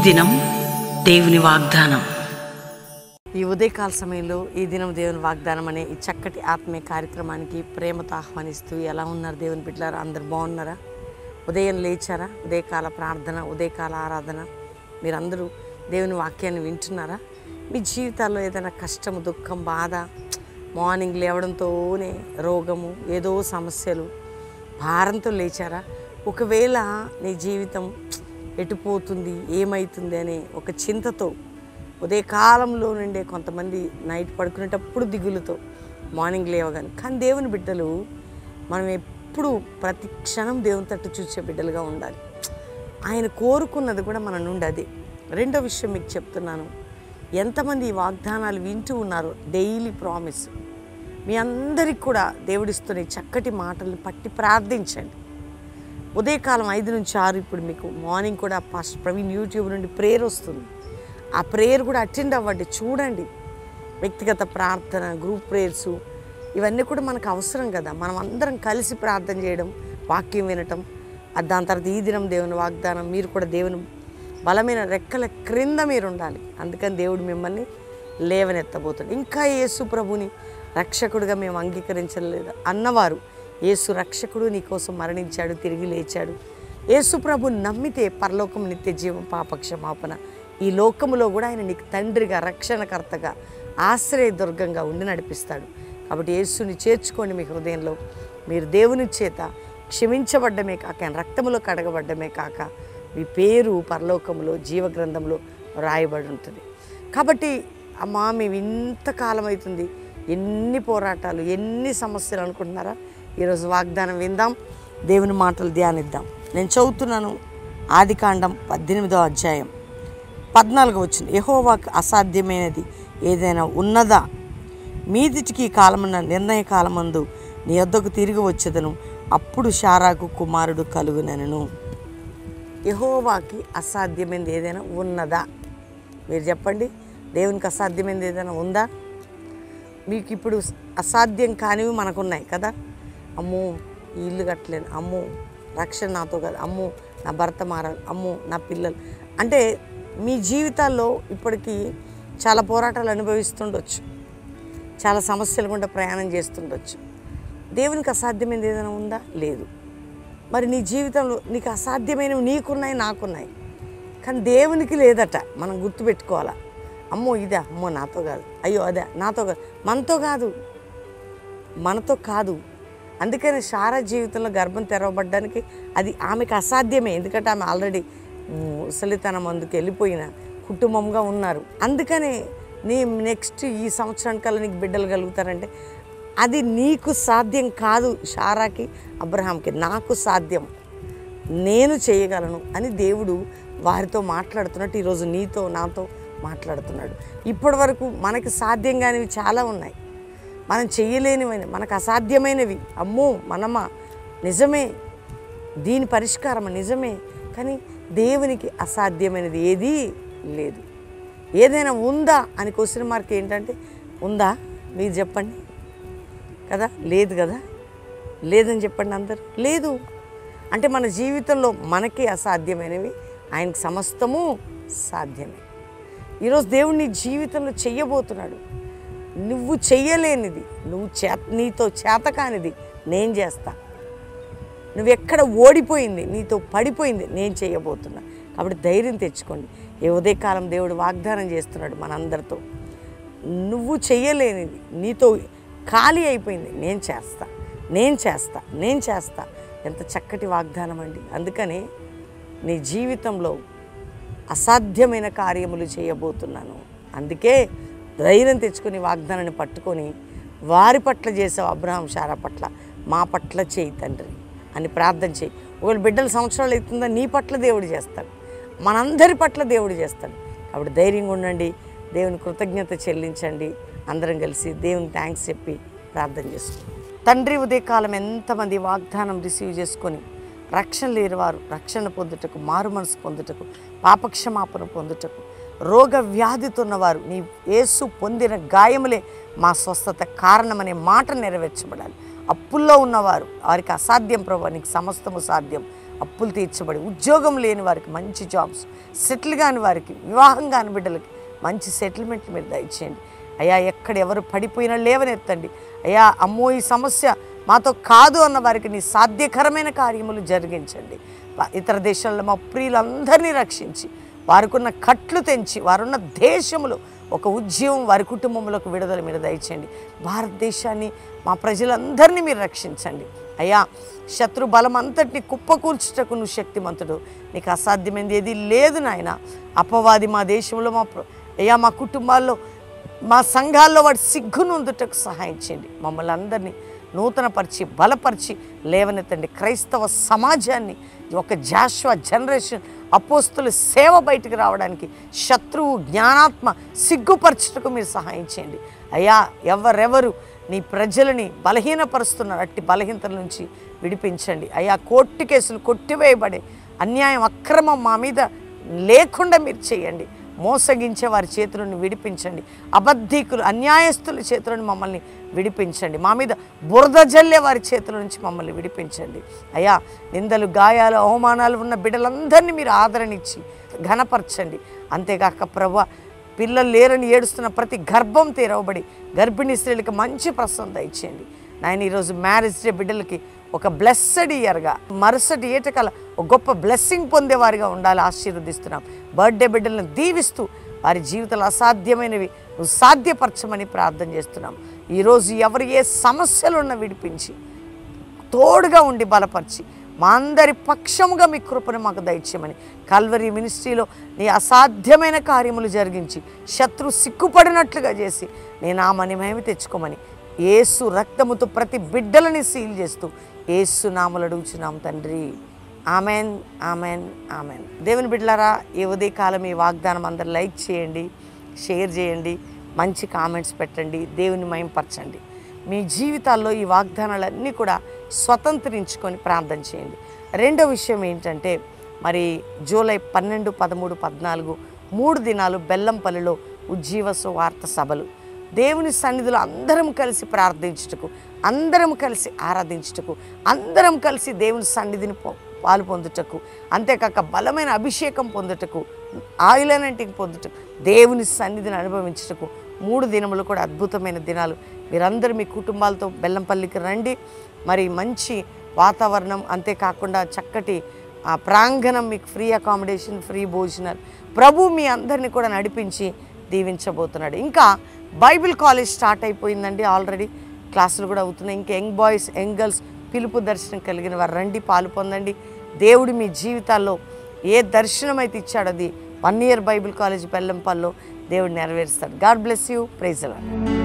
దినం దేవుని వాగ్దానం. ఈ ఉదయకాల సమయంలో ఈ దినం దేవుని వాగ్దానం అనే ఈ చక్కటి ఆత్మీయ కార్యక్రమానికి ప్రేమతో ఆహ్వానిస్తూ, ఎలా ఉన్నారు దేవుని బిడ్డలారా? అందరు బాగున్నారా? ఉదయం లేచారా? ఉదయకాల ప్రార్థన, ఉదయకాల ఆరాధన, మీరందరూ దేవుని వాక్యాన్ని వింటున్నారా? మీ జీవితాల్లో ఏదైనా కష్టము, దుఃఖం, బాధ, మార్నింగ్ లేవడంతోనే రోగము, ఏదో సమస్యలు, భారంతో లేచారా? ఒకవేళ నీ జీవితం ఎటుపోతుంది, ఏమవుతుంది అనే ఒక చింతతో ఉదయకాలంలో నుండే కొంతమంది నైట్ పడుకునేటప్పుడు దిగులుతో మార్నింగ్ లేవగానే, కానీ దేవుని బిడ్డలు మనం ఎప్పుడు ప్రతి క్షణం దేవుని తట్టు చూసే బిడ్డలుగా ఉండాలి. ఆయన కోరుకున్నది కూడా మన నుండి అదే. రెండో విషయం మీకు చెప్తున్నాను, ఎంతమంది ఈ వాగ్దానాలు వింటూ ఉన్నారో, డైలీ ప్రామిస్, మీ అందరికి కూడా దేవుడిస్తున్న చక్కటి మాటల్ని పట్టి ప్రార్థించండి. ఉదయకాలం 5 నుంచి 6 ఇప్పుడు మీకు మార్నింగ్ కూడా పాస్టర్ ప్రవీణ్ యూట్యూబ్ నుండి ప్రేయర్ వస్తుంది. ఆ ప్రేయర్ కూడా అటెండ్ అవ్వండి, చూడండి. వ్యక్తిగత ప్రార్థన, గ్రూప్ ప్రేయర్సు, ఇవన్నీ కూడా మనకు అవసరం కదా. మనం అందరం కలిసి ప్రార్థన చేయడం, వాక్యం వినటం, దాని తర్వాత ఈ దినం దేవుని వాగ్దానం. మీరు కూడా దేవుని బలమైన రెక్కల క్రింద మీరు ఉండాలి. అందుకని దేవుడు మిమ్మల్ని లేవనెత్తబోతాడు. ఇంకా యేసు ప్రభుని రక్షకుడిగా మేము అంగీకరించలేదు అన్నవారు, యేసు రక్షకుడు, నీ కోసం మరణించాడు, తిరిగి లేచాడు. యేసు ప్రభుని నమ్మితే పరలోకం, నిత్య జీవం, పాపక్షమాపణ. ఈ లోకములో కూడా ఆయన నీకు తండ్రిగా, రక్షణకర్తగా, ఆశ్రయదుర్గంగా ఉండి నడిపిస్తాడు. కాబట్టి యేసుని చేర్చుకోండి మీ హృదయంలో. మీరు దేవుని చేత క్షమించబడ్డమే కాక, ఆయన రక్తములో కడగబడ్డమే కాక, మీ పేరు పరలోకములో జీవగ్రంథంలో రాయబడి ఉంటుంది. కాబట్టి అమ్మా, మేము ఇంతకాలం అవుతుంది, ఎన్ని పోరాటాలు, ఎన్ని సమస్యలు అనుకుంటున్నారా? ఈరోజు వాగ్దానం విందాం, దేవుని మాటలు ధ్యానిద్దాం. నేను చదువుతున్నాను ఆదికాండం 18వ అధ్యాయం 14వ వచనం. యెహోవాకు అసాధ్యమైనది ఏదైనా ఉన్నదా? మీదిటికి కాలమున్న నిర్ణయ కాలమందు నీ యొద్దకు తిరిగి వచ్చేదను, అప్పుడు శారాకు కుమారుడు కలుగునెను. యెహోవాకి అసాధ్యమైనది ఏదైనా ఉన్నదా? మీరు చెప్పండి, దేవునికి అసాధ్యమైనది ఏదైనా ఉందా? మీకు ఇప్పుడు అసాధ్యం కానివి మనకున్నాయి కదా. అమ్మో, ఈ ఇల్లు కట్టలేను, అమ్మో రక్షణ నాతో కాదు, అమ్మో నా భర్త మారాలి, అమ్మో నా పిల్లలు. అంటే మీ జీవితాల్లో ఇప్పటికీ చాలా పోరాటాలు అనుభవిస్తుండొచ్చు, చాలా సమస్యలు గుండా ప్రయాణం చేస్తుండొచ్చు. దేవునికి అసాధ్యమైనది ఏదైనా ఉందా? లేదు. మరి నీ జీవితంలో నీకు అసాధ్యమైనవి నీకున్నాయి, నాకున్నాయి, కానీ దేవునికి లేదట. మనం గుర్తుపెట్టుకోవాలా. అమ్మో ఇదా, అమ్మో నాతో కాదు, అయ్యో అదే నాతో కాదు, మనతో కాదు. అందుకని శారా జీవితంలో గర్భం తెరవబడ్డానికి అది ఆమెకు అసాధ్యమే. ఎందుకంటే ఆమె ఆల్రెడీ ముసలితనం అందుకు వెళ్ళిపోయిన కుటుంబంగా ఉన్నారు. అందుకనే నీ నెక్స్ట్ ఈ సంవత్సరానికల్లా నీకు బిడ్డలు కలుగుతారంటే అది నీకు సాధ్యం కాదు. శారాకి, అబ్రహాంకి నాకు సాధ్యం, నేను చేయగలను అని దేవుడు వారితో మాట్లాడుతున్నట్టు ఈరోజు నీతో నాతో మాట్లాడుతున్నాడు. ఇప్పటి వరకు మనకి సాధ్యం కానివి చాలా ఉన్నాయి, మనం చేయలేనివని, మనకు అసాధ్యమైనవి. అమ్మో మనమా, నిజమే, దీని పరిష్కారం నిజమే, కానీ దేవునికి అసాధ్యమైనది ఏదీ లేదు. ఏదైనా ఉందా అని క్వశ్చన్ మార్క్ ఏంటంటే, ఉందా? మీరు చెప్పండి కదా. లేదు కదా, లేదని చెప్పండి అందరు. లేదు అంటే మన జీవితంలో మనకి అసాధ్యమైనవి, ఆయనకి సమస్తము సాధ్యమే. ఈరోజు దేవుడు నీ జీవితంలో చెయ్యబోతున్నాడు. నువ్వు చెయ్యలేనిది, నీతో చేతకానిది నేను చేస్తా. నువ్వెక్కడ ఓడిపోయింది, నీతో పడిపోయింది నేను చేయబోతున్నా. కాబట్టి ధైర్యం తెచ్చుకోండి. ఏ ఉదయకాలం దేవుడు వాగ్దానం చేస్తున్నాడు మనందరితో. నువ్వు చెయ్యలేనిది, నీతో ఖాళీ అయిపోయింది, నేను చేస్తా. ఎంత చక్కటి వాగ్దానం అండి. అందుకనే నీ జీవితంలో అసాధ్యమైన కార్యములు చేయబోతున్నాను. అందుకే ధైర్యం తెచ్చుకొని వాగ్దానాన్ని పట్టుకొని వారి పట్ల చేసావు. అబ్రహాం, శారా పట్ల, మా పట్ల చేయి తండ్రి అని ప్రార్థన చేయి. ఒకవేళ బిడ్డల సంవత్సరాలు అవుతుందా, నీ పట్ల దేవుడు చేస్తాడు, మనందరి పట్ల దేవుడు చేస్తాడు. కాబట్టి ధైర్యంగా ఉండండి, దేవుని కృతజ్ఞత చెల్లించండి. అందరం కలిసి దేవుని థ్యాంక్స్ చెప్పి ప్రార్థన చేసుకోండి. తండ్రి, ఉదయకాలం ఎంతమంది వాగ్దానం రిసీవ్ చేసుకొని రక్షణ లేని వారు రక్షణ పొందుటకు, మారు మనసు పొందుటకు, పాపక్షమాపణ పొందుటకు, రోగ వ్యాధితో ఉన్నవారు నీ యేసు పొందిన గాయములే మా స్వస్థత కారణమనే మాట నెరవేర్చబడాలి. అప్పుల్లో ఉన్నవారు, వారికి అసాధ్యం ప్రభు, నీకు సమస్తము సాధ్యం. అప్పులు తీర్చబడి, ఉద్యోగం లేని వారికి మంచి జాబ్స్, సెటిల్ కాని వారికి, వివాహం కాని బిడ్డలకి మంచి సెటిల్మెంట్ మీరు దయచేయండి అయ్యా. ఎక్కడ ఎవరు పడిపోయినా లేవనెత్తండి అయ్యా. అమ్మో ఈ సమస్య మాతో కాదు అన్న వారికి నీ సాధ్యకరమైన కార్యములు జరిగించండి. ఇతర దేశాల్లో మా ప్రియులందరినీ రక్షించి, వారికున్న కట్లు తెంచి, వారున్న దేశంలో ఒక ఉద్యమం వారి కుటుంబంలోకి విడుదల మీరు దయచేయండి. భారతదేశాన్ని, మా ప్రజలందరినీ మీరు రక్షించండి అయ్యా. శత్రు బలం అంతటిని కుప్పకూల్చుటకు నువ్వు శక్తిమంతుడు, నీకు అసాధ్యమైనది ఏది లేదు నాయన. అపవాది మా దేశంలో, అయ్యా మా కుటుంబాల్లో, మా సంఘాల్లో వాడు సిగ్గునుందుటకు సహాయం చేయండి. మమ్మల్ని అందరినీ నూతనపరిచి, బలపరిచి లేవనెత్తండి. క్రైస్తవ సమాజాన్ని ఒక జాషువా జనరేషన్ అపోస్తుల సేవ బయటికి రావడానికి శత్రువు జ్ఞానాత్మ సిగ్గుపరచుటకు మీరు సహాయం చేయండి అయ్యా. ఎవరెవరు నీ ప్రజలని బలహీనపరుస్తున్నారు, అట్టి బలహీనతల నుంచి విడిపించండి అయ్యా. కోర్టు కేసులు కొట్టివేయబడే, అన్యాయం అక్రమం మా మీద లేకుండా మీరు చేయండి. మోసగించే వారి చేతులను విడిపించండి. అబద్ధికులు, అన్యాయస్తుల చేతులను మమ్మల్ని విడిపించండి. మా మీద బురద జల్లే వారి చేతుల నుంచి మమ్మల్ని విడిపించండి అయ్యా. నిందలు, గాయాలు, అవమానాలు ఉన్న బిడ్డలందరినీ మీరు ఆదరణిచ్చి ఘనపరచండి. అంతేగాక ప్రభువా, పిల్లలు లేరని ఏడుస్తున్న ప్రతి గర్భం తెరవబడి గర్భిణీ స్త్రీలకు మంచి ప్రసవం దయచేయండి నాయన. ఈరోజు మ్యారేజ్ డే బిడ్డలకి ఒక బ్లెస్సడ్ ఇయర్గా, మరుసటి ఏటకాల ఒక గొప్ప బ్లెస్సింగ్ పొందేవారిగా ఉండాలి ఆశీర్వదిస్తున్నాం. బర్త్డే బిడ్డలను దీవిస్తూ వారి జీవితాలు అసాధ్యమైనవి నువ్వు సాధ్యపరచమని ప్రార్థన చేస్తున్నాం. ఈరోజు ఎవరు ఏ సమస్యలు ఉన్నా విడిపించి, తోడుగా ఉండి బలపరిచి, మా అందరి పక్షముగా మీ కృపను మాకు దయచేయమని, కల్వరీ మినిస్ట్రీలో నీ అసాధ్యమైన కార్యములు జరిగించి శత్రు సిగ్గుపడినట్లుగా చేసి నీ నామని మహిమ తెచ్చుకోమని యేసు రక్తముతో ప్రతి బిడ్డలని సీల్ చేస్తూ యేసు నామములో అడుగుచున్నాం తండ్రి. Amen, amen, amen. దేవుని బిడ్డలారా, ఈ ఉదయకాలం ఈ వాగ్దానం అందరూ లైక్ చేయండి, షేర్ చేయండి, మంచి కామెంట్స్ పెట్టండి, దేవుని మహిమపరచండి. మీ జీవితాల్లో ఈ వాగ్దానాలన్నీ కూడా స్వతంత్రించుకొని ప్రార్థన చేయండి. రెండో విషయం ఏంటంటే, మరి జూలై 12, 13, 14 3 దినాలు బెల్లంపల్లిలో ఉజ్జీవ సువార్త సభలు. దేవుని సన్నిధిలో అందరం కలిసి ప్రార్థించుటకు, అందరం కలిసి ఆరాధించుటకు, అందరం కలిసి దేవుని సన్నిధిని పాలు పొందుటకు, అంతేకాక బలమైన అభిషేకం పొందుటకు, ఆయిల్ అనంటికి పొందుటకు, దేవుని సన్నిధిని అనుభవించుటకు 3 దినములు కూడా అద్భుతమైన దినాలు. మీరందరూ మీ కుటుంబాలతో బెల్లంపల్లికి రండి. మరి మంచి వాతావరణం, అంతేకాకుండా చక్కటి ప్రాంగణం, మీకు ఫ్రీ అకామిడేషన్, ఫ్రీ భోజనాలు. ప్రభు మీ అందరినీ కూడా నడిపించి దీవించబోతున్నాడు. ఇంకా బైబిల్ కాలేజ్ స్టార్ట్ అయిపోయిందండి, ఆల్రెడీ క్లాసులు కూడా అవుతున్నాయి. ఇంకా యంగ్ బాయ్స్, యంగ్ గర్ల్స్ పిలుపు దర్శనం కలిగిన వారు రండి, పాలు పొందండి. దేవుడు మీ జీవితాల్లో ఏ దర్శనం అయితే ఇచ్చాడో అది 1 year బైబిల్ కాలేజ్ బెల్లంపల్లిలో దేవుడు నెరవేరుస్తాడు. God bless you. Praise the lord.